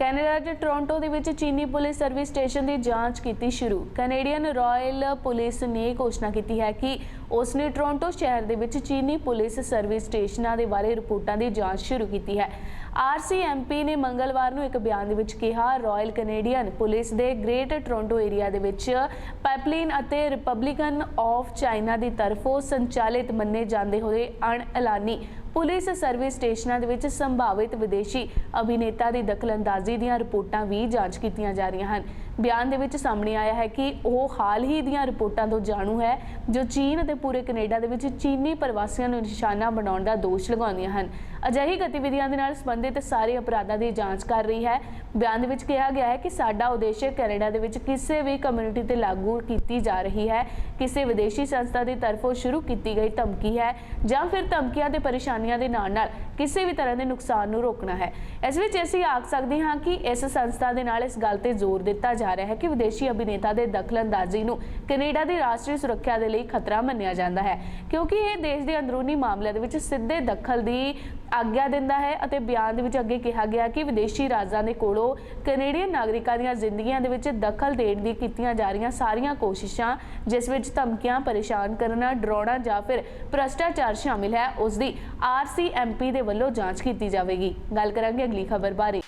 Canada ਦੇ Toronto ਦੇ ਵਿੱਚ ਚੀਨੀ ਪੁਲਿਸ ਸਰਵਿਸ ਸਟੇਸ਼ਨ ਦੀ ਜਾਂਚ ਕੀਤੀ ਸ਼ੁਰੂ। ਕੈਨੇਡੀਅਨ ਰਾਇਲ ਪੁਲਿਸ ਨੇ ਘੋਸ਼ਣਾ ਕੀਤੀ ਹੈ ਕਿ ਉਸ ਨੇ ਟੋਰਾਂਟੋ ਸ਼ਹਿਰ ਦੇ ਵਿੱਚ ਚੀਨੀ ਪੁਲਿਸ ਸਰਵਿਸ ਸਟੇਸ਼ਨਾਂ ਦੇ ਬਾਰੇ ਰਿਪੋਰਟਾਂ ਦੀ ਜਾਂਚ ਸ਼ੁਰੂ ਕੀਤੀ ਹੈ। RCMP ਨੇ ਮੰਗਲਵਾਰ ਨੂੰ ਇੱਕ ਬਿਆਨ ਦੇ ਵਿੱਚ ਕਿਹਾ, ਰਾਇਲ ਕੈਨੇਡੀਅਨ ਪੁਲਿਸ ਦੇ ਗ੍ਰੇਟ ਟੋਰਾਂਟੋ ਏਰੀਆ ਦੇ ਵਿੱਚ ਪਾਈਪਲਾਈਨ ਅਤੇ ਰਿਪਬਲਿਕਨ ਆਫ ਚਾਈਨਾ ਦੀ ਤਰਫੋਂ ਸੰਚਾਲਿਤ ਮੰਨੇ ਜਾਂਦੇ ਹੋਏ ਅਣਐਲਾਨੀ ਪੁਲਿਸ ਸਰਵਿਸ ਸਟੇਸ਼ਨਾਂ ਦੇ ਵਿੱਚ ਸੰਭਾਵਿਤ ਵਿਦੇਸ਼ੀ ਅਭਿਨੇਤਾ ਦੀ ਦਖਲਅੰਦਾਜ਼ੀ ਦੀਆਂ ਰਿਪੋਰਟਾਂ ਵੀ ਜਾਂਚ ਕੀਤੀਆਂ ਜਾ ਰਹੀਆਂ ਹਨ। ਬਿਆਨ ਦੇ ਵਿੱਚ ਸਾਹਮਣੇ ਆਇਆ ਹੈ ਕਿ ਉਹ ਹਾਲ ਹੀ ਦੀਆਂ ਰਿਪੋਰਟਾਂ ਤੋਂ ਜਾਣੂ ਹੈ ਜੋ ਚੀਨ ਅਤੇ ਪੂਰੇ ਕੈਨੇਡਾ ਦੇ ਵਿੱਚ ਚੀਨੀ ਪ੍ਰਵਾਸੀਆਂ ਨੂੰ ਨਿਸ਼ਾਨਾ ਬਣਾਉਣ ਦਾ ਦੋਸ਼ ਲਗਾਉਂਦੀਆਂ ਹਨ। ਅਜਿਹੀ ਗਤੀਵਿਧੀਆਂ ਦੇ ਨਾਲ ਸੰਬੰਧਿਤ ਸਾਰੇ ਅਪਰਾਧਾਂ ਦੀ ਜਾਂਚ ਕਰ ਰਹੀ ਹੈ। ਬਿਆਨ ਦੇ ਵਿੱਚ ਕਿਹਾ ਗਿਆ ਹੈ ਕਿ ਸਾਡਾ ਉਦੇਸ਼ ਕੈਨੇਡਾ ਦੇ ਵਿੱਚ ਕਿਸੇ ਵੀ ਕਮਿਊਨਿਟੀ ਤੇ ਲਾਗੂ ਕੀਤੀ ਜਾ ਰਹੀ ਹੈ ਕਿਸੇ ਵਿਦੇਸ਼ੀ ਸੰਸਥਾ ਦੀ ਤਰਫੋਂ ਸ਼ੁਰੂ ਕੀਤੀ ਗਈ ਧਮਕੀ ਹੈ ਜਾਂ ਫਿਰ ਧਮਕੀਆਂ ਤੇ ਪਰੇਸ਼ਾਨੀਆਂ ਦੇ ਨਾਲ ਕਿਸੇ ਵੀ ਤਰ੍ਹਾਂ ਦੇ ਨੁਕਸਾਨ ਨੂੰ ਰੋਕਣਾ ਹੈ। ਇਸ ਵਿੱਚ ਅਸੀਂ ਆਖ ਸਕਦੇ ਹਾਂ ਕਿ ਇਸ ਸੰਸਥਾ ਦੇ ਨਾਲ ਇਸ ਗੱਲ ਤੇ ਜ਼ੋਰ ਦਿੱਤਾ ਜਾ ਰਿਹਾ ਹੈ ਕਿ ਵਿਦੇਸ਼ੀ ਅਭਿਨੇਤਾ ਦੇ ਦਖਲਅੰਦਾਜ਼ੀ ਨੂੰ ਕੈਨੇਡਾ ਦੀ ਰਾਸ਼ਟਰੀ ਸੁਰੱਖਿਆ ਦੇ ਲਈ ਖਤਰਾ ਮੰਨਿਆ ਜਾਂਦਾ ਹੈ ਕਿਉਂਕਿ ਇਹ ਦੇਸ਼ ਦੇ ਅੰਦਰੂਨੀ ਮਾਮਲਿਆਂ ਦੇ ਵਿੱਚ ਸਿੱਧੇ ਦਖਲ ਦੀ ਆਗਿਆ ਦਿੰਦਾ ਹੈ। ਅਤੇ ਬਿਆਨ ਦੇ ਵਿੱਚ ਅੱਗੇ ਕਿਹਾ ਗਿਆ ਕਿ ਵਿਦੇਸ਼ੀ ਰਾਜਾਂ ਦੇ ਕੋਲੋਂ ਕੈਨੇਡੀਅਨ ਨਾਗਰਿਕਾਂ ਦੀਆਂ ਜ਼ਿੰਦਗੀਆਂ ਦੇ ਵਿੱਚ ਦਖਲ ਦੇਣ ਦੀ ਕੀਤੀਆਂ ਜਾ ਰਹੀਆਂ ਸਾਰੀਆਂ ਕੋਸ਼ਿਸ਼ਾਂ ਜਿਸ ਵਿੱਚ ਧਮਕੀਆਂ, ਪਰੇਸ਼ਾਨ ਕਰਨਾ, ਡਰਾਉਣਾ ਜਾਂ ਫਿਰ ਭ੍ਰਸ਼ਟਾਚਾਰ ਸ਼ਾਮਿਲ ਹੈ ਉਸ ਦੀ RCMP ਦੇ ਵੱਲੋਂ ਜਾਂਚ ਕੀਤੀ ਜਾਵੇਗੀ। ਗੱਲ ਕਰਾਂਗੇ ਅਗਲੀ ਖਬਰ ਬਾਰੇ।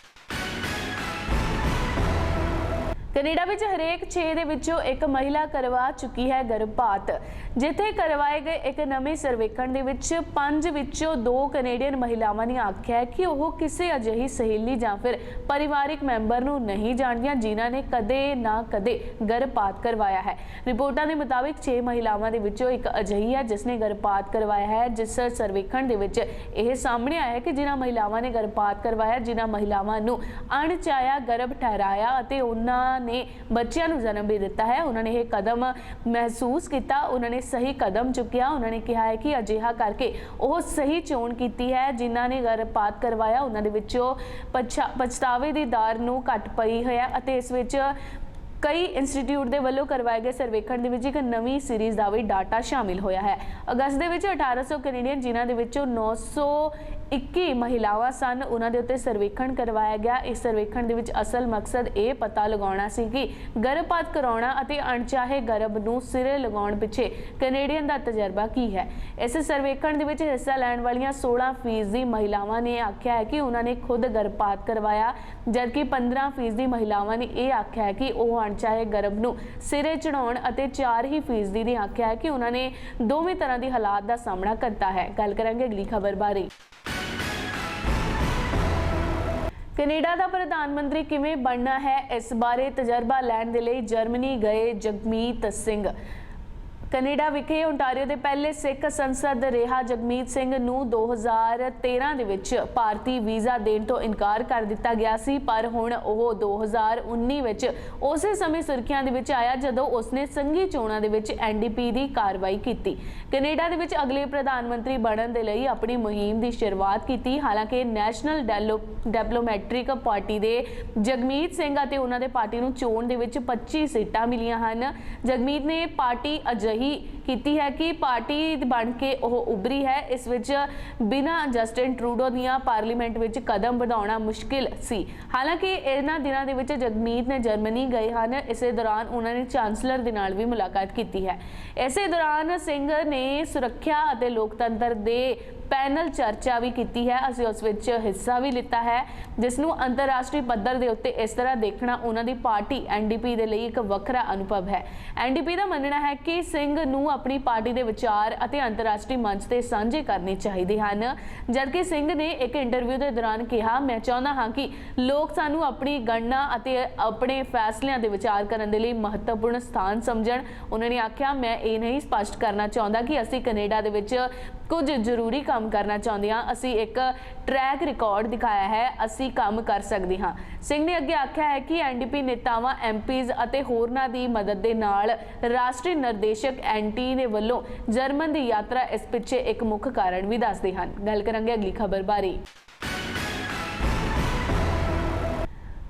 ਕੈਨੇਡਾ ਵਿੱਚ ਹਰੇਕ 6 ਦੇ ਵਿੱਚੋਂ ਇੱਕ ਮਹਿਲਾ ਕਰਵਾ ਚੁੱਕੀ ਹੈ ਗਰਭਪਾਤ। ਜਿੱਥੇ ਕਰਵਾਏ ਗਏ ਇੱਕ ਨਵੇਂ ਸਰਵੇਖਣ ਦੇ ਵਿੱਚ 5 ਵਿੱਚੋਂ 2 ਕੈਨੇਡੀਅਨ ਮਹਿਲਾਵਾਂ ਨੇ ਆਖਿਆ ਹੈ ਕਿ ਉਹ ਕਿਸੇ ਅਜਿਹੀ ਸਹੇਲੀ ਜਾਂ ਫਿਰ ਪਰਿਵਾਰਿਕ ਮੈਂਬਰ ਨੂੰ ਨਹੀਂ ਜਾਣਦੀਆਂ ਜਿਨ੍ਹਾਂ ਨੇ ਕਦੇ ਨਾ ਕਦੇ ਗਰਭਪਾਤ ਕਰਵਾਇਆ ਹੈ। ਰਿਪੋਰਟਾਂ ਦੇ ਮੁਤਾਬਿਕ 6 ਮਹਿਲਾਵਾਂ ਦੇ ਵਿੱਚੋਂ ਇੱਕ ਅਜਿਹੀ ਹੈ ਜਿਸ ਨੇ ਗਰਭਪਾਤ ਕਰਵਾਇਆ ਹੈ। ਜਿਸ ਸਰਵੇਖਣ ਦੇ ਵਿੱਚ ਇਹ ਸਾਹਮਣੇ ਆਇਆ ਹੈ ਕਿ ਜਿਨ੍ਹਾਂ ਮਹਿਲਾਵਾਂ ਨੇ ਗਰਭਪਾਤ ਕਰਵਾਇਆ, ਜਿਨ੍ਹਾਂ ਮਹਿਲਾਵਾਂ ਨੂੰ ਅਣਚਾਹਿਆ ਗਰਭ ਠਹਿਰਾਇਆ ਅਤੇ ਉਹਨਾਂ ਨੇ ਬੱਚਿਆਂ ਨੂੰ ਜਨਮ ਵੀ ਦਿੱਤਾ ਹੈ, ਉਹਨਾਂ ਨੇ ਇਹ ਕਦਮ ਮਹਿਸੂਸ ਕੀਤਾ, ਉਹਨਾਂ ਨੇ ਸਹੀ ਕਦਮ ਚੁੱਕਿਆ। ਉਹਨਾਂ ਨੇ ਕਿਹਾ ਹੈ ਕਿ ਅਜਿਹਾ ਕਰਕੇ ਉਹ ਸਹੀ ਚੋਣ ਕੀਤੀ ਹੈ। ਜਿਨ੍ਹਾਂ ਨੇ ਗਰਭਪਾਤ ਕਰਵਾਇਆ ਉਹਨਾਂ ਦੇ ਵਿੱਚੋਂ ਪਛਤਾਵੇ ਦੀ ਦਾਰ ਨੂੰ ਘੱਟ ਪਈ ਹੈ ਅਤੇ ਇਸ ਵਿੱਚ ਕਈ ਇੰਸਟੀਚਿਊਟ ਦੇ ਵੱਲੋਂ ਕਰਵਾਏ ਗਏ ਸਰਵੇਖਣ ਦੇ ਵਿੱਚ ਇੱਕ ਨਵੀਂ ਸੀਰੀਜ਼ ਦਾ ਵੀ ਡਾਟਾ ਸ਼ਾਮਿਲ ਹੋਇਆ ਹੈ। ਅਗਸਤ ਦੇ ਵਿੱਚ 1800 ਕੈਨੇਡੀਅਨ ਜਿਨ੍ਹਾਂ ਦੇ ਵਿੱਚੋਂ 921 ਮਹਿਲਾਵਾਂ ਸਨ ਉਹਨਾਂ ਦੇ ਉੱਤੇ ਸਰਵੇਖਣ ਕਰਵਾਇਆ ਗਿਆ। ਇਸ ਸਰਵੇਖਣ ਦੇ ਵਿੱਚ ਅਸਲ ਮਕਸਦ ਇਹ ਪਤਾ ਲਗਾਉਣਾ ਸੀ ਕਿ ਗਰਭਪਾਤ ਕਰਾਉਣਾ ਅਤੇ ਅਣਚਾਹੇ ਗਰਭ ਨੂੰ ਸਿਰੇ ਲਗਾਉਣ ਪਿੱਛੇ ਕੈਨੇਡੀਅਨ ਦਾ ਤਜਰਬਾ ਕੀ ਹੈ। ਇਸ ਸਰਵੇਖਣ ਦੇ ਵਿੱਚ ਹਿੱਸਾ ਲੈਣ ਵਾਲੀਆਂ 16% ਮਹਿਲਾਵਾਂ ਨੇ ਆਖਿਆ ਹੈ ਕਿ ਉਹਨਾਂ ਨੇ ਖੁਦ ਗਰਭਪਾਤ ਕਰਵਾਇਆ, ਜਦਕਿ 15% ਮਹਿਲਾਵਾਂ ਨੇ ਇਹ ਆਖਿਆ ਹੈ ਕਿ ਉਹ ਚਾਹੇ ਗਰਭ ਨੂੰ ਸਿਰੇ ਚੜਾਉਣ ਅਤੇ 4% ਨੇ ਆਖਿਆ ਹੈ ਕਿ ਉਹਨਾਂ ਨੇ ਦੋਵੇਂ ਤਰ੍ਹਾਂ ਦੀ ਹਾਲਾਤ ਦਾ ਸਾਹਮਣਾ ਕੀਤਾ ਹੈ। ਗੱਲ ਕਰਾਂਗੇ ਅਗਲੀ ਖਬਰ ਬਾਰੇ। ਕੈਨੇਡਾ ਦਾ ਪ੍ਰਧਾਨ ਮੰਤਰੀ ਕਿਵੇਂ ਬਣਨਾ ਹੈ, ਇਸ ਬਾਰੇ ਤਜਰਬਾ ਲੈਣ ਦੇ ਲਈ ਜਰਮਨੀ ਗਏ ਜਗਮੀਤ ਸਿੰਘ। ਕੈਨੇਡਾ ਵਿਖੇ ਓਨਟਾਰੀਓ ਦੇ ਪਹਿਲੇ ਸਿੱਖ ਸੰਸਦ ਰਿਹਾ ਜਗਮੀਤ ਸਿੰਘ ਨੂੰ 2013 ਦੇ ਵਿੱਚ ਭਾਰਤੀ ਵੀਜ਼ਾ ਦੇਣ ਤੋਂ ਇਨਕਾਰ ਕਰ ਦਿੱਤਾ ਗਿਆ ਸੀ, ਪਰ ਹੁਣ ਉਹ 2019 ਵਿੱਚ ਉਸੇ ਸਮੇਂ ਸੁਰਖੀਆਂ ਦੇ ਵਿੱਚ ਆਇਆ ਜਦੋਂ ਉਸਨੇ ਸੰਘੀ ਚੋਣਾਂ ਦੇ ਵਿੱਚ NDP ਦੀ ਕਾਰਵਾਈ ਕੀਤੀ। ਕੈਨੇਡਾ ਦੇ ਵਿੱਚ ਅਗਲੇ ਪ੍ਰਧਾਨ ਮੰਤਰੀ ਬਣਨ ਦੇ ਲਈ ਆਪਣੀ ਮੁਹਿੰਮ ਦੀ ਸ਼ੁਰੂਆਤ ਕੀਤੀ। ਹਾਲਾਂਕਿ ਨੈਸ਼ਨਲ ਡੈਵਲਪਮੈਂਟਿਕ ਪਾਰਟੀ ਦੇ ਜਗਮੀਤ ਸਿੰਘ ਅਤੇ ਉਹਨਾਂ ਦੇ ਪਾਰਟੀ ਨੂੰ ਚੋਣ ਦੇ ਵਿੱਚ 25 ਸੀਟਾਂ ਮਿਲੀਆਂ ਹਨ। ਜਗਮੀਤ ਨੇ ਪਾਰਟੀ ਅਜਿਹੀ ਕੀਤੀ ਹੈ ਕਿ ਪਾਰਟੀ ਬਣ ਕੇ ਉਹ ਉਭਰੀ ਹੈ। ਇਸ ਵਿੱਚ ਬਿਨਾਂ ਜਸਟਿਨ ਟਰੂਡੋ ਦੀਆਂ ਪਾਰਲੀਮੈਂਟ ਵਿੱਚ ਕਦਮ ਵਧਾਉਣਾ ਮੁਸ਼ਕਿਲ ਸੀ। ਹਾਲਾਂਕਿ ਇਹਨਾਂ ਦਿਨਾਂ ਦੇ ਵਿੱਚ ਜਗਮੀਤ ਨੇ ਜਰਮਨੀ ਗਏ ਹਨ। ਇਸੇ ਦੌਰਾਨ ਉਹਨਾਂ ਨੇ ਚਾਂਸਲਰ ਦੇ ਨਾਲ ਵੀ ਮੁਲਾਕਾਤ ਕੀਤੀ ਹੈ। ਇਸੇ ਦੌਰਾਨ ਸਿੰਘ ਨੇ ਸੁਰੱਖਿਆ ਅਤੇ ਲੋਕਤੰਤਰ ਦੇ ਪੈਨਲ ਚਰਚਾ ਵੀ ਕੀਤੀ ਹੈ। ਅਸੀਂ ਉਸ ਵਿੱਚ ਹਿੱਸਾ ਵੀ ਲਿੱਤਾ ਹੈ ਜਿਸ ਨੂੰ ਅੰਤਰਰਾਸ਼ਟਰੀ ਪੱਧਰ ਦੇ ਉੱਤੇ ਇਸ ਤਰ੍ਹਾਂ ਦੇਖਣਾ ਉਹਨਾਂ ਦੀ ਪਾਰਟੀ NDP ਦੇ ਲਈ ਇੱਕ ਵੱਖਰਾ ਅਨੁਭਵ ਹੈ। NDP ਦਾ ਮੰਨਣਾ ਹੈ ਕਿ ਸਿੰਘ ਨੂੰ ਆਪਣੀ ਪਾਰਟੀ ਦੇ ਵਿਚਾਰ ਅਤੇ ਅੰਤਰਰਾਸ਼ਟਰੀ ਮੰਚ ਤੇ ਸਾਂਝੇ ਕਰਨੇ ਚਾਹੀਦੇ ਹਨ। ਜਦਕਿ ਸਿੰਘ ਨੇ ਇੱਕ ਇੰਟਰਵਿਊ ਦੇ ਦੌਰਾਨ ਕਿਹਾ, ਮੈਂ ਚਾਹੁੰਦਾ ਹਾਂ ਕਿ ਲੋਕ ਸਾਨੂੰ ਆਪਣੀ ਗਣਨਾ ਅਤੇ ਆਪਣੇ ਫੈਸਲਿਆਂ ਦੇ ਵਿਚਾਰ ਕਰਨ ਦੇ ਲਈ ਮਹੱਤਵਪੂਰਨ ਸਥਾਨ ਸਮਝਣ। ਉਹਨਾਂ ਨੇ ਆਖਿਆ, ਮੈਂ ਇਹ ਨਹੀਂ ਸਪਸ਼ਟ ਕਰਨਾ ਚਾਹੁੰਦਾ ਕਿ ਅਸੀਂ ਕੈਨੇਡਾ ਦੇ ਵਿੱਚ ਕੁਝ ਜ਼ਰੂਰੀ ਕੰਮ ਕਰਨਾ ਚਾਹੁੰਦੇ ਹਾਂ। ਅਸੀਂ ਇੱਕ ਟਰੈਕ ਰਿਕਾਰਡ ਦਿਖਾਇਆ ਹੈ, ਅਸੀਂ ਕੰਮ ਕਰ ਸਕਦੇ ਹਾਂ। ਸਿੰਘ ਨੇ ਅੱਗੇ ਆਖਿਆ ਹੈ ਕਿ NDP ਨੇਤਾਵਾਂ, MPs ਅਤੇ ਹੋਰਨਾਂ ਦੀ ਮਦਦ ਦੇ ਨਾਲ ਰਾਸ਼ਟਰੀ ਨਿਰਦੇਸ਼ਕ NT ਦੇ ਵੱਲੋਂ ਜਰਮਨ ਦੀ ਯਾਤਰਾ ਇਸ ਪਿੱਛੇ ਇੱਕ ਮੁੱਖ ਕਾਰਨ ਵੀ ਦੱਸਦੇ ਹਨ। ਗੱਲ ਕਰਾਂਗੇ ਅਗਲੀ ਖਬਰ ਬਾਰੇ।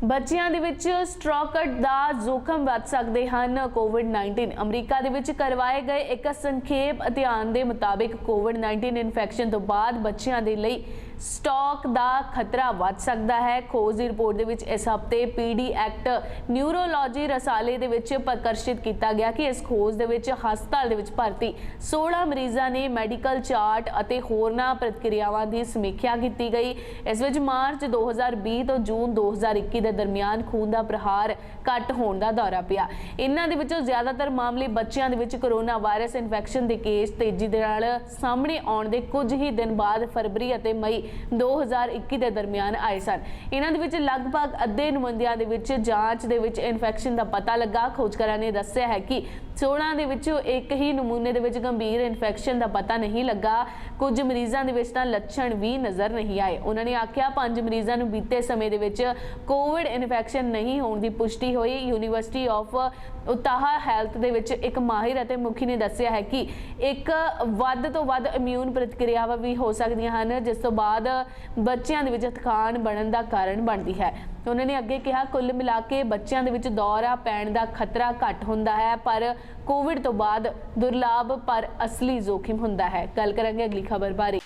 ਬੱਚਿਆਂ ਦੇ ਵਿੱਚ ਸਟ੍ਰੋਕ ਦਾ जोखम ਵੱਧ ਸਕਦੇ ਹਨ। ਕੋਵਿਡ-19 ਅਮਰੀਕਾ ਦੇ ਵਿੱਚ ਕਰਵਾਏ ਗਏ ਇੱਕ ਸੰਖੇਪ ਅਧਿਐਨ ਦੇ ਮੁਤਾਬਿਕ ਕੋਵਿਡ-19 ਇਨਫੈਕਸ਼ਨ ਤੋਂ ਬਾਅਦ ਬੱਚਿਆਂ ਦੇ ਲਈ ਸਟਾਕ ਦਾ ਖਤਰਾ ਵੱਧ ਸਕਦਾ ਹੈ। ਖੋਜ ਦੀ ਰਿਪੋਰਟ ਦੇ ਵਿੱਚ ਇਸ ਹਫ਼ਤੇ ਪੀਡੀ ਐਕਟ ਨਿਊਰੋਲੋਜੀ ਰਸਾਲੇ ਦੇ ਵਿੱਚ ਪ੍ਰਕਾਸ਼ਿਤ ਕੀਤਾ ਗਿਆ ਕਿ ਇਸ ਖੋਜ ਦੇ ਵਿੱਚ ਹਸਪਤਾਲ ਦੇ ਵਿੱਚ ਭਰਤੀ 16 ਮਰੀਜ਼ਾਂ ਨੇ ਮੈਡੀਕਲ ਚਾਰਟ ਅਤੇ ਹੋਰਨਾਂ ਪ੍ਰਤੀਕਿਰਿਆਵਾਂ ਦੀ ਸਮੀਖਿਆ ਕੀਤੀ ਗਈ। ਇਸ ਵਿੱਚ ਮਾਰਚ 2020 ਤੋਂ ਜੂਨ 2021 ਦੇ ਦਰਮਿਆਨ ਖੂਨ ਦਾ ਪ੍ਰਹਾਰ ਘੱਟ ਹੋਣ ਦਾ ਦੌਰਾ ਪਿਆ। ਇਹਨਾਂ ਦੇ ਵਿੱਚੋਂ ਜ਼ਿਆਦਾਤਰ ਮਾਮਲੇ ਬੱਚਿਆਂ ਦੇ ਵਿੱਚ ਕੋਰੋਨਾ ਵਾਇਰਸ ਇਨਫੈਕਸ਼ਨ ਦੇ ਕੇਸ ਤੇਜ਼ੀ ਦੇ ਨਾਲ ਸਾਹਮਣੇ ਆਉਣ ਦੇ ਕੁਝ ਹੀ ਦਿਨ ਬਾਅਦ ਫਰਵਰੀ ਅਤੇ ਮਈ 2021 ਦੇ ਦਰਮਿਆਨ ਆਏ ਸਨ। ਇਹਨਾਂ ਦੇ ਵਿੱਚ ਲਗਭਗ ਅੱਧੇ ਨੁਮਾਇੰਦਿਆਂ ਦੇ ਵਿੱਚ ਜਾਂਚ ਦੇ ਵਿੱਚ ਇਨਫੈਕਸ਼ਨ ਦਾ ਪਤਾ ਲੱਗਾ। ਖੋਜਕਾਰਾਂ ਨੇ ਦੱਸਿਆ ਹੈ ਕਿ 16 ਦੇ ਵਿੱਚੋਂ ਇੱਕ ਹੀ ਨਮੂਨੇ ਦੇ ਵਿੱਚ ਗੰਭੀਰ ਇਨਫੈਕਸ਼ਨ ਦਾ ਪਤਾ ਨਹੀਂ ਲੱਗਾ। ਕੁਝ ਮਰੀਜ਼ਾਂ ਦੇ ਵਿੱਚ ਤਾਂ ਲੱਛਣ ਵੀ ਨਜ਼ਰ ਨਹੀਂ ਆਏ। ਉਹਨਾਂ ਨੇ ਆਖਿਆ 5 ਮਰੀਜ਼ਾਂ ਨੂੰ ਬੀਤੇ ਸਮੇਂ ਦੇ ਵਿੱਚ ਕੋਵਿਡ ਇਨਫੈਕਸ਼ਨ ਨਹੀਂ ਹੋਣ ਦੀ ਪੁਸ਼ਟੀ ਹੋਈ। ਯੂਨੀਵਰਸਿਟੀ ਆਫ ਉਤਾਹਾ ਹੈਲਥ ਦੇ ਵਿੱਚ ਇੱਕ ਮਾਹਿਰ ਅਤੇ ਮੁਖੀ ਨੇ ਦੱਸਿਆ ਹੈ ਕਿ ਇੱਕ ਵੱਧ ਤੋਂ ਵੱਧ ਇਮਿਊਨ ਪ੍ਰਤੀਕਿਰਿਆਵਾਂ ਵੀ ਹੋ ਸਕਦੀਆਂ ਹਨ, ਜਿਸ ਤੋਂ ਬਾਅਦ ਬੱਚਿਆਂ ਦੇ ਵਿੱਚ ਥਕਾਨ ਬਣਨ ਦਾ ਕਾਰਨ ਬਣਦੀ ਹੈ। ਉਹਨਾਂ ਨੇ ਅੱਗੇ ਕਿਹਾ ਕੁੱਲ ਮਿਲਾ ਕੇ ਬੱਚਿਆਂ ਦੇ ਵਿੱਚ ਦੌਰਾ ਪੈਣ ਦਾ ਖਤਰਾ ਘੱਟ ਹੁੰਦਾ ਹੈ, ਪਰ ਕੋਵਿਡ ਤੋਂ ਬਾਅਦ ਦੁਰਲਭ ਪਰ ਅਸਲੀ जोखिम ਹੁੰਦਾ ਹੈ। ਗੱਲ ਕਰਾਂਗੇ ਅਗਲੀ ਖਬਰ ਬਾਰੇ।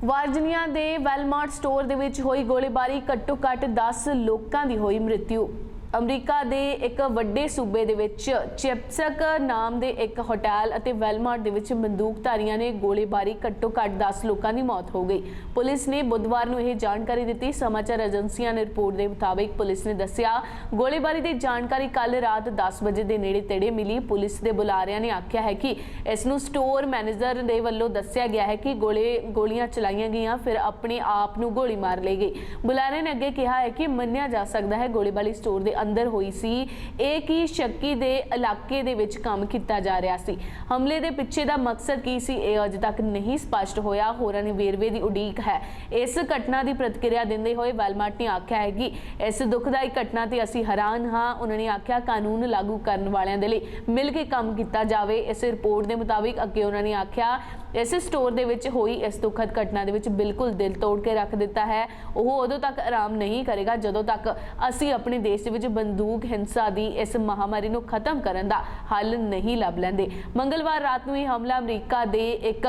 ਵਾਰਜੀਨੀਆ ਦੇ ਵੈਲਮਾਰਟ ਸਟੋਰ ਦੇ ਵਿੱਚ ਹੋਈ ਗੋਲੀਬਾਰੀ, ਘੱਟੋ-ਘੱਟ 10 ਲੋਕਾਂ ਦੀ ਹੋਈ ਮ੍ਰਿਤਿੂ। ਅਮਰੀਕਾ ਦੇ ਇੱਕ ਵੱਡੇ ਸੂਬੇ ਦੇ ਵਿੱਚ ਚਿਪਸਕ ਨਾਮ ਦੇ ਇੱਕ ਹੋਟਲ ਅਤੇ ਵੈਲਮਾਰਟ ਦੇ ਵਿੱਚ ਬੰਦੂਕਧਾਰੀਆਂ ਨੇ ਗੋਲੀਬਾਰੀ, ਘੱਟੋ-ਘੱਟ 10 ਲੋਕਾਂ ਦੀ ਮੌਤ ਹੋ ਗਈ। ਪੁਲਿਸ ਨੇ ਬੁੱਧਵਾਰ ਨੂੰ ਇਹ ਜਾਣਕਾਰੀ ਦਿੱਤੀ। ਸਮਾਚਾਰ ਏਜੰਸੀਆਂ ਨੇ ਰਿਪੋਰਟ ਦੇ ਮੁਤਾਬਿਕ ਪੁਲਿਸ ਨੇ ਦੱਸਿਆ ਗੋਲੀਬਾਰੀ ਦੀ ਜਾਣਕਾਰੀ ਕੱਲ ਰਾਤ 10 ਵਜੇ ਦੇ ਨੇੜੇ-ਤੇੜੇ ਮਿਲੀ। ਪੁਲਿਸ ਦੇ ਬੁਲਾਰਿਆਂ ਨੇ ਆਖਿਆ ਹੈ ਕਿ ਇਸ ਨੂੰ ਸਟੋਰ ਮੈਨੇਜਰ ਦੇ ਵੱਲੋਂ ਦੱਸਿਆ ਗਿਆ ਹੈ ਕਿ ਗੋਲੀਆਂ ਚਲਾਈਆਂ ਗਈਆਂ, ਫਿਰ ਆਪਣੇ ਆਪ ਨੂੰ ਗੋਲੀ ਮਾਰ ਲਈ ਗਈ। ਬੁਲਾਰਿਆਂ ਨੇ ਅੱਗੇ ਕਿਹਾ ਹੈ ਕਿ ਮੰਨਿਆ ਜਾ ਸਕਦਾ ਹੈ ਗੋਲੀਬਾਰੀ ਸਟੋਰ ਦੇ ਅੰਦਰ ਹੋਈ ਸੀ। ਇਹ ਕੀ ਸ਼ੱਕੀ ਦੇ ਇਲਾਕੇ ਦੇ ਵਿੱਚ ਕੰਮ ਕੀਤਾ ਜਾ ਰਿਹਾ ਸੀ। ਹਮਲੇ ਦੇ ਪਿੱਛੇ ਦਾ ਮਕਸਦ ਕੀ ਸੀ, ਇਹ ਅਜੇ ਤੱਕ ਨਹੀਂ ਸਪਸ਼ਟ ਹੋਇਆ। ਹੋਰਾਂ ਨੇ ਵੇਰਵੇ ਦੀ ਉਡੀਕ ਹੈ। ਇਸ ਘਟਨਾ ਦੀ ਪ੍ਰਤੀਕਿਰਿਆ ਦਿੰਦੇ ਹੋਏ ਵੈਲਮਾਰਟ ਨੇ ਆਖਿਆ ਹੈ ਕਿ ਇਸ ਦੁਖਦਾਈ ਘਟਨਾ ਤੇ ਅਸੀਂ ਹੈਰਾਨ ਹਾਂ। ਉਹਨਾਂ ਨੇ ਆਖਿਆ ਕਾਨੂੰਨ ਲਾਗੂ ਕਰਨ ਵਾਲਿਆਂ ਦੇ ਲਈ ਮਿਲ ਕੇ ਕੰਮ ਕੀਤਾ ਜਾਵੇ। ਇਸ ਰਿਪੋਰਟ ਦੇ ਮੁਤਾਬਿਕ ਅੱਗੇ ਉਹਨਾਂ ਨੇ ਆਖਿਆ ਇਸ ਸਟੋਰ ਦੇ ਵਿੱਚ ਹੋਈ ਇਸ ਦੁਖਦ ਘਟਨਾ ਦੇ ਵਿੱਚ ਬਿਲਕੁਲ ਦਿਲ ਤੋੜ ਕੇ ਰੱਖ ਦਿੱਤਾ ਹੈ। ਉਹ ਉਦੋਂ ਤੱਕ ਆਰਾਮ ਨਹੀਂ ਕਰੇਗਾ ਜਦੋਂ ਤੱਕ ਅਸੀਂ ਆਪਣੇ ਦੇਸ਼ ਦੇ ਵਿੱਚ ਬੰਦੂਕ ਹਿੰਸਾ ਦੀ ਇਸ ਮਹਾਮਾਰੀ ਨੂੰ ਖਤਮ ਕਰਨ ਦਾ ਹੱਲ ਨਹੀਂ ਲੱਭ ਲੈਂਦੇ। ਮੰਗਲਵਾਰ ਰਾਤ ਨੂੰ ਇਹ ਹਮਲਾ ਅਮਰੀਕਾ ਦੇ ਇੱਕ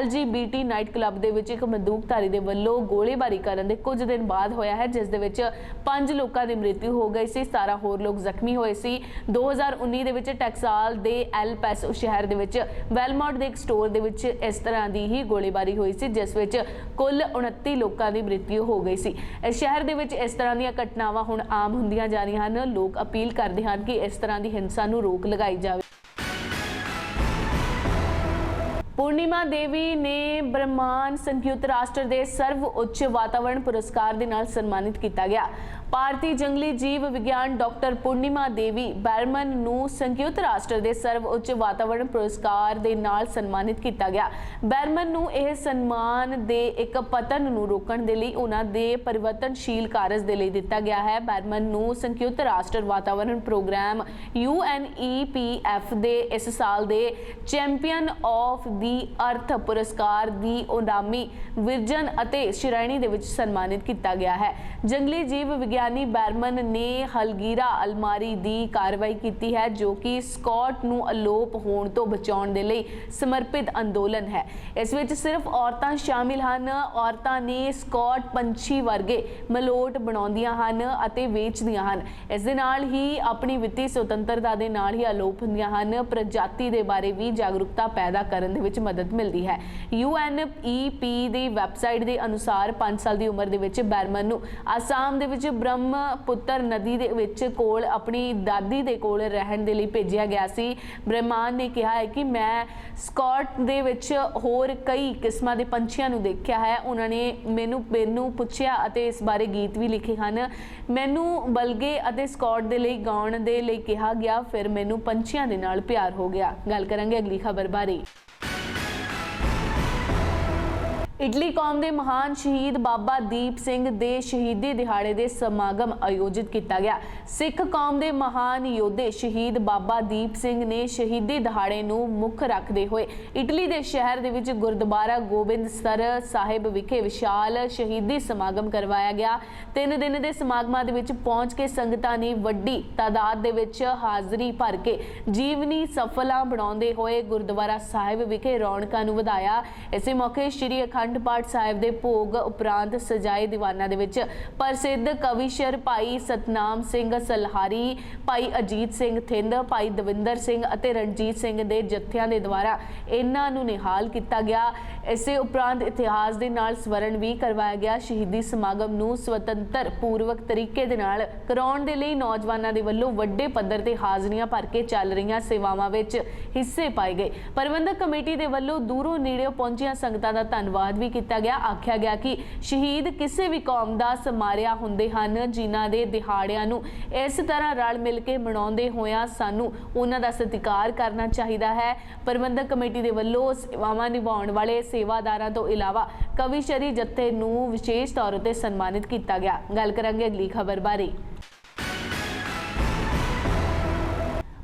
LGBT ਨਾਈਟ ਕਲੱਬ ਦੇ ਵਿੱਚ ਇੱਕ ਬੰਦੂਕਧਾਰੀ ਦੇ ਵੱਲੋਂ ਗੋਲੀਬਾਰੀ ਕਰਨ ਦੇ ਕੁਝ ਦਿਨ ਬਾਅਦ ਹੋਇਆ ਹੈ, ਜਿਸ ਦੇ ਵਿੱਚ 5 ਲੋਕਾਂ ਦੀ ਮ੍ਰਿਤਿੂ ਹੋ ਗਈ ਸੀ। 17 ਹੋਰ ਲੋਕ ਜ਼ਖਮੀ ਹੋਏ ਸੀ। 2019 ਦੇ ਵਿੱਚ ਟੈਕਸਾਲ ਦੇ ਐਲ ਪੈਸੋ ਸ਼ਹਿਰ ਦੇ ਵਿੱਚ ਵੈਲਮਾਰਟ ਦੇ ਇੱਕ ਸਟੋਰ ਦੇ ਵਿੱਚ ਇਸ ਤਰ੍ਹਾਂ ਦੀ ਹੀ ਗੋਲੀਬਾਰੀ ਹੋਈ ਸੀ, ਜਿਸ ਵਿੱਚ ਕੁੱਲ 29 ਲੋਕਾਂ ਦੀ ਮ੍ਰਿਤਿੂ ਹੋ ਗਈ ਸੀ। ਇਸ ਸ਼ਹਿਰ ਦੇ ਵਿੱਚ ਇਸ ਤਰ੍ਹਾਂ ਦੀਆਂ ਘਟਨਾਵਾਂ ਹੁਣ ਆਮ ਹੁੰਦੀਆਂ ਜਾ ਰਹੀਆਂ ਹਨ। ਲੋਕ ਅਪੀਲ ਕਰਦੇ ਹਨ ਕਿ ਇਸ ਤਰ੍ਹਾਂ ਦੀ ਹਿੰਸਾ ਨੂੰ ਰੋਕ ਲਗਾਈ ਜਾਵੇ। पूर्णिमा देवी ने ब्रह्मांड संयुक्त राष्ट्र के सर्वोच्च वातावरण पुरस्कार के नाल सन्मानित किया गया। भारतीय जंगली जीव विज्ञान डॉक्टर पूर्णिमा देवी बर्मन नूं संयुक्त राष्ट्र के सर्वोच्च वातावरण पुरस्कार के नाल सन्मानित किया गया। बर्मन नूं यह सन्मान दे एक पतन नूं रोकण दे लई उन्हां दे परिवर्तनशील कारज दे लई दिता गया है। बर्मन नूं संयुक्त राष्ट्र वातावरण प्रोग्राम UNEPF दे इस साल दे चैंपियन ऑफ दी अर्थ पुरस्कार दी ओनामी विरजन अते श्रेणी दे विच सन्मानित किया गया है। जंगली जीव विज्ञानी बर्मन ने हलगीरा अलमारी दी कार्रवाई की है, जो कि स्कॉट नूं अलोप होण तो बचाउण दे लई समर्पित अंदोलन है। इस विच सिर्फ औरतां शामिल हन। औरतां ने स्कॉट पंछी वर्गे मलोट बनाउंदियां हन अते वेचदियां हन। इस दे नाल ही अपनी वित्ती सुतंत्रता दे नाल ही अलोप हुंदियां हन। प्रजाति दे बारे भी जागरूकता पैदा करन दे विच मदद मिलदी है। UNEP दी वैबसाइट दे अनुसार 5 साल दी उम्र दे विच बर्मन नूं आसाम दे विच ब्रह्मपुत्र नदी दे विच कोल अपनी दादी दे कोल रहण दे लई भेजिया गया सी। ब्रह्मान ने कहा है कि मैं स्कॉट दे विच होर कई किस्मां दे पंछियां नूं देखिया है। उन्होंने मैनू पुछया अते इस बारे गीत भी लिखे हन। मैनू बलगे अते स्कॉट दे लई गाउण दे लई कहा गया, फिर मैनू पंछियां दे नाल प्यार हो गया। गल करांगे अगली खबर बारे। ਇਟਲੀ ਕੌਮ ਦੇ ਮਹਾਨ ਸ਼ਹੀਦ ਬਾਬਾ ਦੀਪ ਸਿੰਘ ਦੇ ਸ਼ਹੀਦੀ ਦਿਹਾੜੇ ਦੇ ਸਮਾਗਮ ਆਯੋਜਿਤ ਕੀਤਾ ਗਿਆ। ਸਿੱਖ ਕੌਮ ਦੇ ਮਹਾਨ ਯੋਧੇ ਸ਼ਹੀਦ ਬਾਬਾ ਦੀਪ ਸਿੰਘ ਨੇ ਸ਼ਹੀਦੀ ਦਿਹਾੜੇ ਨੂੰ ਮੁੱਖ ਰੱਖਦੇ ਹੋਏ ਇਟਲੀ ਦੇ ਸ਼ਹਿਰ ਦੇ ਵਿੱਚ ਗੁਰਦੁਆਰਾ ਗੋਬਿੰਦਸਰ ਸਾਹਿਬ ਵਿਖੇ ਵਿਸ਼ਾਲ ਸ਼ਹੀਦੀ ਸਮਾਗਮ ਕਰਵਾਇਆ ਗਿਆ। 3 ਦਿਨ ਦੇ ਸਮਾਗਮਾਂ ਦੇ ਵਿੱਚ ਪਹੁੰਚ ਕੇ ਸੰਗਤਾਂ ਨੇ ਵੱਡੀ ਤਾਦਾਦ ਦੇ ਵਿੱਚ ਹਾਜ਼ਰੀ ਭਰ ਕੇ ਜੀਵਨੀ ਸਫਲਾ ਬਣਾਉਂਦੇ ਹੋਏ ਗੁਰਦੁਆਰਾ ਸਾਹਿਬ ਵਿਖੇ ਰੌਣਕਾਂ ਨੂੰ ਵਧਾਇਆ। ਇਸੇ ਮੌਕੇ ਸ਼੍ਰੀ ਅਖੰਡ ਪਾਠ ਸਾਹਿਬ ਦੇ ਭੋਗ ਉਪਰੰਤ ਸਜਾਏ ਦੀਵਾਨਾਂ ਦੇ ਵਿੱਚ ਪ੍ਰਸਿੱਧ ਕਵੀਸ਼ਰ ਭਾਈ ਸਤਨਾਮ ਸਿੰਘ ਸਲਹਾਰੀ, ਭਾਈ ਅਜੀਤ ਸਿੰਘ ਥਿੰਦ, ਭਾਈ ਦਵਿੰਦਰ ਸਿੰਘ ਅਤੇ ਰਣਜੀਤ ਸਿੰਘ ਦੇ ਜੱਥਿਆਂ ਦੇ ਦੁਆਰਾ ਇਹਨਾਂ ਨੂੰ ਨਿਹਾਲ ਕੀਤਾ ਗਿਆ। ਇਸੇ ਉਪਰੰਤ ਇਤਿਹਾਸ ਦੇ ਨਾਲ ਸਵਰਨ ਵੀ ਕਰਵਾਇਆ ਗਿਆ। ਸ਼ਹੀਦੀ ਸਮਾਗਮ ਨੂੰ ਸੁਤੰਤਰ ਪੂਰਵਕ ਤਰੀਕੇ ਦੇ ਨਾਲ ਕਰਾਉਣ ਦੇ ਲਈ ਨੌਜਵਾਨਾਂ ਦੇ ਵੱਲੋਂ ਵੱਡੇ ਪੱਧਰ ਤੇ ਹਾਜ਼ਰੀਆਂ ਭਰ ਕੇ ਚੱਲ ਰਹੀਆਂ ਸੇਵਾਵਾਂ ਵਿੱਚ ਹਿੱਸੇ ਪਾਏ ਗਏ। ਪ੍ਰਬੰਧਕ ਕਮੇਟੀ ਦੇ ਵੱਲੋਂ ਦੂਰੋਂ ਨੇੜਿਓਂ ਪਹੁੰਚੀਆਂ ਸੰਗਤਾਂ ਦਾ ਧੰਨਵਾਦ ਵੀ ਕੀਤਾ ਗਿਆ। ਆਖਿਆ ਗਿਆ ਕਿ ਸ਼ਹੀਦ ਕਿਸੇ ਵੀ ਕੌਮ ਦਾ ਸਮਾਰਿਆ ਹੁੰਦੇ ਹਨ, ਜਿਨ੍ਹਾਂ ਦੇ ਦਿਹਾੜਿਆਂ ਨੂੰ ਇਸ ਤਰ੍ਹਾਂ ਰਲ ਮਿਲ ਕੇ ਮਨਾਉਂਦੇ ਹੋਇਆਂ ਸਾਨੂੰ ਉਹਨਾਂ ਦਾ ਸਤਿਕਾਰ ਕਰਨਾ ਚਾਹੀਦਾ ਹੈ। ਪ੍ਰਬੰਧਕ ਕਮੇਟੀ ਦੇ ਵੱਲੋਂ ਸੇਵਾਵਾਂ ਨਿਭਾਉਣ ਵਾਲੇ ਸੇਵਾਦਾਰਾਂ ਤੋਂ ਇਲਾਵਾ ਕਵੀਸ਼ਰੀ ਜੱਥੇ ਨੂੰ ਵਿਸ਼ੇਸ਼ ਤੌਰ ਤੇ ਸਨਮਾਨਿਤ ਕੀਤਾ ਗਿਆ। ਗੱਲ ਕਰਾਂਗੇ ਅਗਲੀ ਖਬਰ ਬਾਰੇ।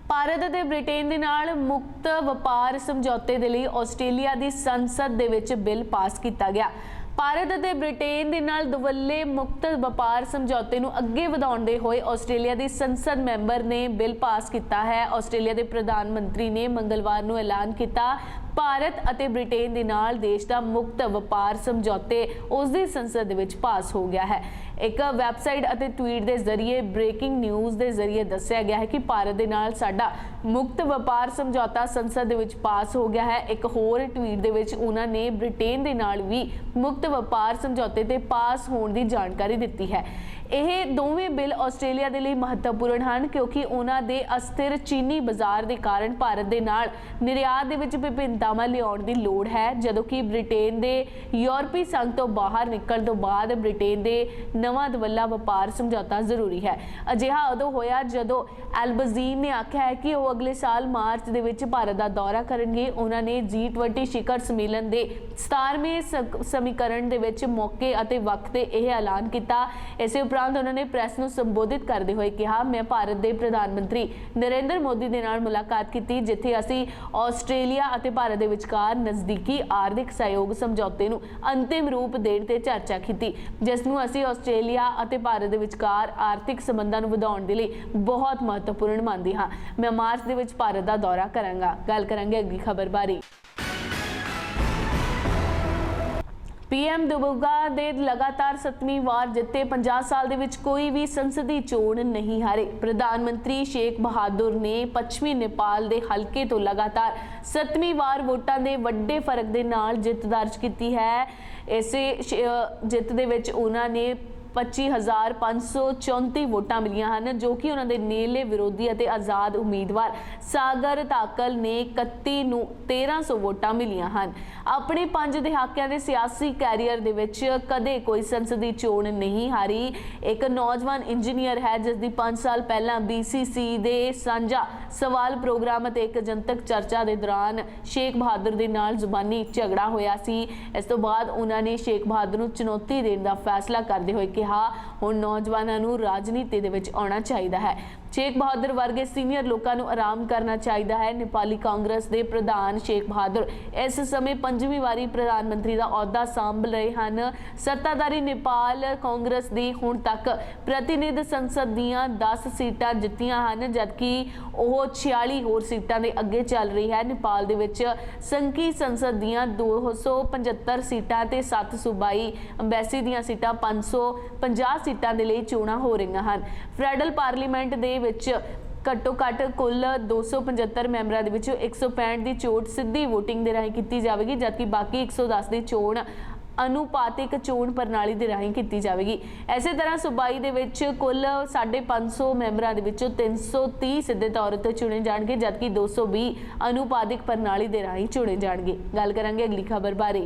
ਭਾਰਤ ਅਤੇ ਬ੍ਰਿਟੇਨ ਦੇ ਨਾਲ ਮੁਕਤ ਵਪਾਰ ਸਮਝੌਤੇ ਦੇ ਲਈ ਆਸਟ੍ਰੇਲੀਆ ਦੀ ਸੰਸਦ ਦੇ ਵਿੱਚ ਬਿੱਲ ਪਾਸ ਕੀਤਾ ਗਿਆ। ਭਾਰਤ ਅਤੇ ਬ੍ਰਿਟੇਨ ਦੇ ਨਾਲ ਦੁਵੱਲੇ ਮੁਕਤ ਵਪਾਰ ਸਮਝੌਤੇ ਨੂੰ ਅੱਗੇ ਵਧਾਉਣ ਦੇ ਹੋਏ ਆਸਟ੍ਰੇਲੀਆ ਦੀ ਸੰਸਦ ਮੈਂਬਰ ਨੇ ਬਿੱਲ ਪਾਸ ਕੀਤਾ ਹੈ। ਆਸਟ੍ਰੇਲੀਆ ਦੇ ਪ੍ਰਧਾਨ ਮੰਤਰੀ ਨੇ ਮੰਗਲਵਾਰ ਨੂੰ ਐਲਾਨ ਕੀਤਾ ਭਾਰਤ ਅਤੇ ਬ੍ਰਿਟੇਨ ਦੇ ਨਾਲ ਦੇਸ਼ ਦਾ ਮੁਕਤ ਵਪਾਰ ਸਮਝੌਤੇ ਉਸ ਦੀ ਸੰਸਦ ਦੇ ਵਿੱਚ ਪਾਸ ਹੋ ਗਿਆ ਹੈ। ਇੱਕ ਵੈਬਸਾਈਟ ਅਤੇ ਟਵੀਟ ਦੇ ਜ਼ਰੀਏ ਬ੍ਰੇਕਿੰਗ ਨਿਊਜ਼ ਦੇ ਜ਼ਰੀਏ ਦੱਸਿਆ ਗਿਆ ਹੈ ਕਿ ਭਾਰਤ ਦੇ ਨਾਲ ਸਾਡਾ ਮੁਕਤ ਵਪਾਰ ਸਮਝੌਤਾ ਸੰਸਦ ਦੇ ਵਿੱਚ ਪਾਸ ਹੋ ਗਿਆ ਹੈ। ਇੱਕ ਹੋਰ ਟਵੀਟ ਦੇ ਵਿੱਚ ਉਹਨਾਂ ਨੇ ਬ੍ਰਿਟੇਨ ਦੇ ਨਾਲ ਵੀ ਮੁਕਤ ਵਪਾਰ ਸਮਝੌਤੇ ਤੇ ਪਾਸ ਹੋਣ ਦੀ ਜਾਣਕਾਰੀ ਦਿੱਤੀ ਹੈ। ਇਹ ਦੋਵੇਂ ਬਿੱਲ ਆਸਟ੍ਰੇਲੀਆ ਦੇ ਲਈ ਮਹੱਤਵਪੂਰਨ ਹਨ ਕਿਉਂਕਿ ਉਹਨਾਂ ਦੇ ਅਸਥਿਰ ਚੀਨੀ ਬਾਜ਼ਾਰ ਦੇ ਕਾਰਨ ਭਾਰਤ ਦੇ ਨਾਲ ਨਿਰਯਾਤ ਦੇ ਵਿੱਚ ਵਿਭਿੰਨਤਾਵਾਂ ਲਿਆਉਣ ਦੀ ਲੋੜ ਹੈ, ਜਦੋਂ ਕਿ ਬ੍ਰਿਟੇਨ ਦੇ ਯੂਰਪੀ ਸੰਘ ਤੋਂ ਬਾਹਰ ਨਿਕਲਣ ਤੋਂ ਬਾਅਦ ਬ੍ਰਿਟੇਨ ਦੇ ਨਵਾਂ ਦੁਵੱਲਾ ਵਪਾਰ ਸਮਝੌਤਾ ਜ਼ਰੂਰੀ ਹੈ। ਅਜਿਹਾ ਉਦੋਂ ਹੋਇਆ ਜਦੋਂ ਐਲਬਜ਼ੀਨ ਨੇ ਆਖਿਆ ਹੈ ਕਿ ਉਹ ਅਗਲੇ ਸਾਲ ਮਾਰਚ ਦੇ ਵਿੱਚ ਭਾਰਤ ਦਾ ਦੌਰਾ ਕਰਨਗੇ। ਉਹਨਾਂ ਨੇ G20 ਸ਼ਿਖਰ ਸੰਮੇਲਨ ਦੇ 17ਵੇਂ ਸਮੀਕਰਨ ਦੇ ਵਿੱਚ ਮੌਕੇ ਅਤੇ ਵਕਤ ਤੇ ਇਹ ਐਲਾਨ ਕੀਤਾ। ਇਸੇ ਉਪਰੰਤ ਉਹਨਾਂ ਨੇ ਪ੍ਰੈਸ ਨੂੰ ਸੰਬੋਧਿਤ ਕਰਦੇ ਹੋਏ ਕਿਹਾ, ਮੈਂ ਭਾਰਤ ਦੇ ਪ੍ਰਧਾਨ ਮੰਤਰੀ ਨਰਿੰਦਰ ਮੋਦੀ ਦੇ ਨਾਲ ਮੁਲਾਕਾਤ ਕੀਤੀ, ਜਿੱਥੇ ਅਸੀਂ ਆਸਟ੍ਰੇਲੀਆ ਅਤੇ ਭਾਰਤ ਦੇ ਵਿਚਕਾਰ ਨਜ਼ਦੀਕੀ ਆਰਥਿਕ ਸਹਿਯੋਗ ਸਮਝੌਤੇ ਨੂੰ ਅੰਤਿਮ ਰੂਪ ਦੇਣ ਤੇ ਚਰਚਾ ਕੀਤੀ, ਜਿਸ ਨੂੰ ਅਸੀਂ ਆਸਟ੍ਰੇਲੀਆ ਅਤੇ ਭਾਰਤ ਦੇ ਵਿਚਕਾਰ ਆਰਥਿਕ ਸੰਬੰਧਾਂ ਨੂੰ ਵਧਾਉਣ ਦੇ ਲਈ ਬਹੁਤ ਮਹੱਤਵਪੂਰਨ ਮੰਨਦੀ ਹਾਂ। ਮੈਂ ਮਾਰਚ ਦੇ ਵਿੱਚ ਭਾਰਤ ਦਾ ਦੌਰਾ ਕਰਾਂਗਾ। ਗੱਲ ਕਰਾਂਗੇ ਅਗਲੀ ਖਬਰ ਬਾਰੇ। PM ਦੁਬਗਾ ਦੇ ਲਗਾਤਾਰ 7ਵੀਂ ਵਾਰ ਜਿੱਤੇ 50 ਸਾਲ ਦੇ ਵਿੱਚ ਕੋਈ ਵੀ ਸੰਸਦੀ ਚੋਣ ਨਹੀਂ ਹਾਰੇ। ਪ੍ਰਧਾਨ ਮੰਤਰੀ ਸ਼ੇਖ ਬਹਾਦੁਰ ਨੇ ਪੱਛਮੀ ਨੇਪਾਲ ਦੇ ਹਲਕੇ ਤੋਂ ਲਗਾਤਾਰ 7ਵੀਂ ਵਾਰ ਵੋਟਾਂ ਦੇ ਵੱਡੇ ਫਰਕ ਦੇ ਨਾਲ ਜਿੱਤ ਦਰਜ ਕੀਤੀ ਹੈ। ਇਸੇ ਜਿੱਤ ਦੇ ਵਿੱਚ ਉਹਨਾਂ ਨੇ 25,534 ਵੋਟਾਂ ਮਿਲੀਆਂ ਹਨ, ਜੋ ਕਿ ਉਹਨਾਂ ਦੇ ਨੇਲੇ ਵਿਰੋਧੀ ਅਤੇ ਆਜ਼ਾਦ ਉਮੀਦਵਾਰ ਸਾਗਰ ਤਾਕਲ ਨੇ 31 ਨੂੰ 1300 ਵੋਟਾਂ ਮਿਲੀਆਂ ਹਨ। ਆਪਣੇ 5 ਦਹਾਕਿਆਂ ਦੇ ਸਿਆਸੀ ਕੈਰੀਅਰ ਦੇ ਵਿੱਚ ਕਦੇ ਕੋਈ ਸੰਸਦੀ ਚੋਣ ਨਹੀਂ ਹਾਰੀ। ਇੱਕ ਨੌਜਵਾਨ ਇੰਜੀਨੀਅਰ ਹੈ ਜਿਸ ਦੀ 5 ਸਾਲ ਪਹਿਲਾਂ BCC ਦੇ ਸਾਂਝਾ ਸਵਾਲ ਪ੍ਰੋਗਰਾਮ ਅਤੇ ਇੱਕ ਜਨਤਕ ਚਰਚਾ ਦੇ ਦੌਰਾਨ ਸ਼ੇਖ ਬਹਾਦਰ ਦੇ ਨਾਲ ਜ਼ੁਬਾਨੀ ਝਗੜਾ ਹੋਇਆ ਸੀ। ਇਸ ਤੋਂ ਬਾਅਦ ਉਹਨਾਂ ਨੇ ਸ਼ੇਖ ਬਹਾਦਰ ਨੂੰ ਚੁਣੌਤੀ ਦੇਣ ਦਾ ਫੈਸਲਾ ਕਰਦੇ ਹੋਏ ਕਿਹਾ, ਹੁਣ ਨੌਜਵਾਨਾਂ ਨੂੰ ਰਾਜਨੀਤੀ ਦੇ ਵਿੱਚ ਆਉਣਾ ਚਾਹੀਦਾ ਹੈ। ਸ਼ੇਖ ਬਹਾਦਰ ਵਰਗੇ ਸੀਨੀਅਰ ਲੋਕਾਂ ਨੂੰ ਆਰਾਮ ਕਰਨਾ ਚਾਹੀਦਾ ਹੈ। ਨੇਪਾਲੀ ਕਾਂਗਰਸ ਦੇ ਪ੍ਰਧਾਨ ਸ਼ੇਖ ਬਹਾਦਰ ਇਸ ਸਮੇਂ 5ਵੀਂ ਵਾਰੀ ਪ੍ਰਧਾਨ ਮੰਤਰੀ ਦਾ ਅਹੁਦਾ ਸੰਭ ਰਹੇ ਹਨ। ਸੱਤਾਧਾਰੀ ਨੇਪਾਲ ਕਾਂਗਰਸ ਦੀ ਹੁਣ ਤੱਕ ਪ੍ਰਤੀਨਿਧ ਸੰਸਦ ਦੀਆਂ 10 ਸੀਟਾਂ ਜਿੱਤੀਆਂ ਹਨ, ਜਦਕਿ ਉਹ 46 ਹੋਰ ਸੀਟਾਂ ਦੇ ਅੱਗੇ ਚੱਲ ਰਹੀ ਹੈ। ਨੇਪਾਲ ਦੇ ਵਿੱਚ ਸੰਘੀ ਸੰਸਦ ਦੀਆਂ 275 ਸੀਟਾਂ ਤੇ 7 ਸੂਬਾਈ ਅੰਬੈਸੀ ਦੀਆਂ ਸੀਟਾਂ 550 ਸੀਟਾਂ ਦੇ ਲਈ ਚੋਣਾਂ ਹੋ ਰਹੀਆਂ ਹਨ। ਫੈਡਰਲ ਪਾਰਲੀਮੈਂਟ ਦੇ ਵਿੱਚ ਘੱਟੋ ਘੱਟ ਕੁੱਲ 275 ਮੈਂਬਰਾਂ ਦੇ ਵਿੱਚੋਂ 165 ਦੀ ਚੋਣ ਸਿੱਧੀ ਵੋਟਿੰਗ ਦੇ ਰਾਹੀਂ ਕੀਤੀ ਜਾਵੇਗੀ, ਜਦਕਿ ਬਾਕੀ 110 ਦੀ ਚੋਣ ਅਨੁਪਾਤਿਕ ਚੋਣ ਪ੍ਰਣਾਲੀ ਦੇ ਰਾਹੀਂ ਕੀਤੀ ਜਾਵੇਗੀ। ਇਸੇ ਤਰ੍ਹਾਂ ਸੂਬਾਈ ਦੇ ਵਿੱਚ ਕੁੱਲ 550 ਮੈਂਬਰਾਂ ਦੇ ਵਿੱਚੋਂ 330 ਸਿੱਧੇ ਤੌਰ ਤੇ ਚੁਣੇ ਜਾਣਗੇ, ਜਦਕਿ 220 ਅਨੁਪਾਤਿਕ ਪ੍ਰਣਾਲੀ ਦੇ ਰਾਹੀਂ ਚੁਣੇ ਜਾਣਗੇ। ਗੱਲ ਕਰਾਂਗੇ ਅਗਲੀ ਖਬਰ ਬਾਰੇ।